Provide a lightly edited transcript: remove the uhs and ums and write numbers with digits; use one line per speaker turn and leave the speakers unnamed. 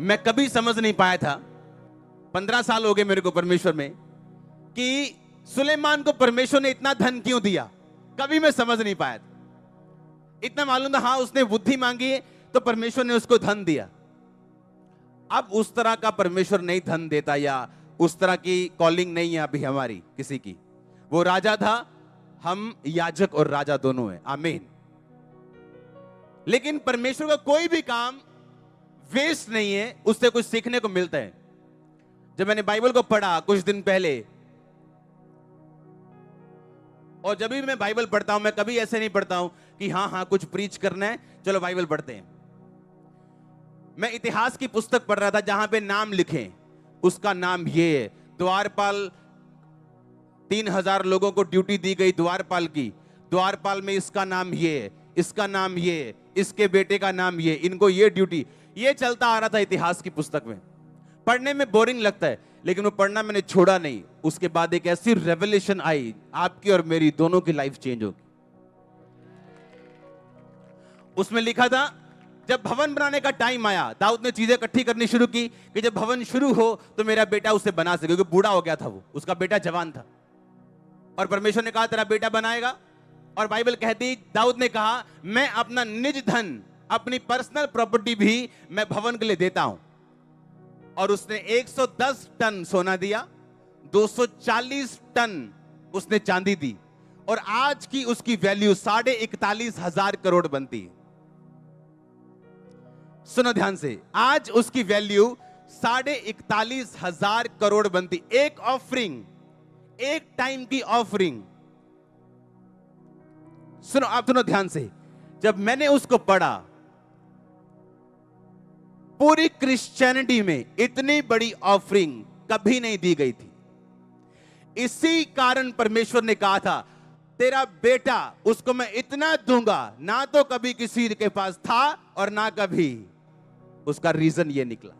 मैं कभी समझ नहीं पाया था, 15 साल हो गए मेरे को परमेश्वर में, कि सुलेमान को परमेश्वर ने इतना धन क्यों दिया। कभी मैं समझ नहीं पाया था। इतना मालूम था हाँ उसने बुद्धि मांगी है तो परमेश्वर ने उसको धन दिया। अब उस तरह का परमेश्वर नहीं धन देता, या उस तरह की कॉलिंग नहीं है अभी हमारी किसी की। वो राजा था, हम याजक और राजा दोनों हैं। आमीन। लेकिन परमेश्वर का कोई भी काम वेस्ट नहीं है, उससे कुछ सीखने को मिलता है। जब मैंने बाइबल को पढ़ा कुछ दिन पहले, और जब भी मैं बाइबल पढ़ता हूं, मैं कभी ऐसे नहीं पढ़ता हूं कि हाँ कुछ प्रीच करना है चलो बाइबल पढ़ते हैं। मैं इतिहास की पुस्तक पढ़ रहा था जहां पे नाम लिखे, उसका नाम ये है द्वारपाल। 3000 लोगों को ड्यूटी दी गई द्वारपाल की। द्वारपाल में इसका नाम ये है, इसका नाम ये है, इसके बेटे का नाम ये, इनको ये ड्यूटी। ये चलता आ रहा था इतिहास की पुस्तक में। पढ़ने में बोरिंग लगता है, लेकिन वो पढ़ना मैंने छोड़ा नहीं। उसके बाद एक ऐसी रेवलेशन आई, आपकी और मेरी दोनों की लाइफ चेंज होगी। उसमें लिखा था जब भवन बनाने का टाइम आया, दाऊद ने चीजें इकट्ठी करनी शुरू की कि जब भवन शुरू हो तो मेरा बेटा उसे बना सके, क्योंकि बूढ़ा हो गया था वो, उसका बेटा जवान था। और परमेश्वर ने कहा तेरा बेटा बनाएगा। और बाइबल कहती दाऊद ने कहा मैं अपना निज धन, अपनी पर्सनल प्रॉपर्टी भी मैं भवन के लिए देता हूं। और उसने 110 टन सोना दिया, 240 टन उसने चांदी दी, और आज की उसकी वैल्यू 41,500 करोड़ बनती है। सुनो ध्यान से, आज उसकी वैल्यू 41,500 करोड़ बनती। एक ऑफरिंग, एक टाइम की ऑफरिंग। सुनो, आप सुनो ध्यान से। जब मैंने उसको पढ़ा, पूरी क्रिश्चियनिटी में इतनी बड़ी ऑफरिंग कभी नहीं दी गई थी। इसी कारण परमेश्वर ने कहा था तेरा बेटा, उसको मैं इतना दूंगा, ना तो कभी किसी के पास था और ना कभी। उसका रीजन ये निकला।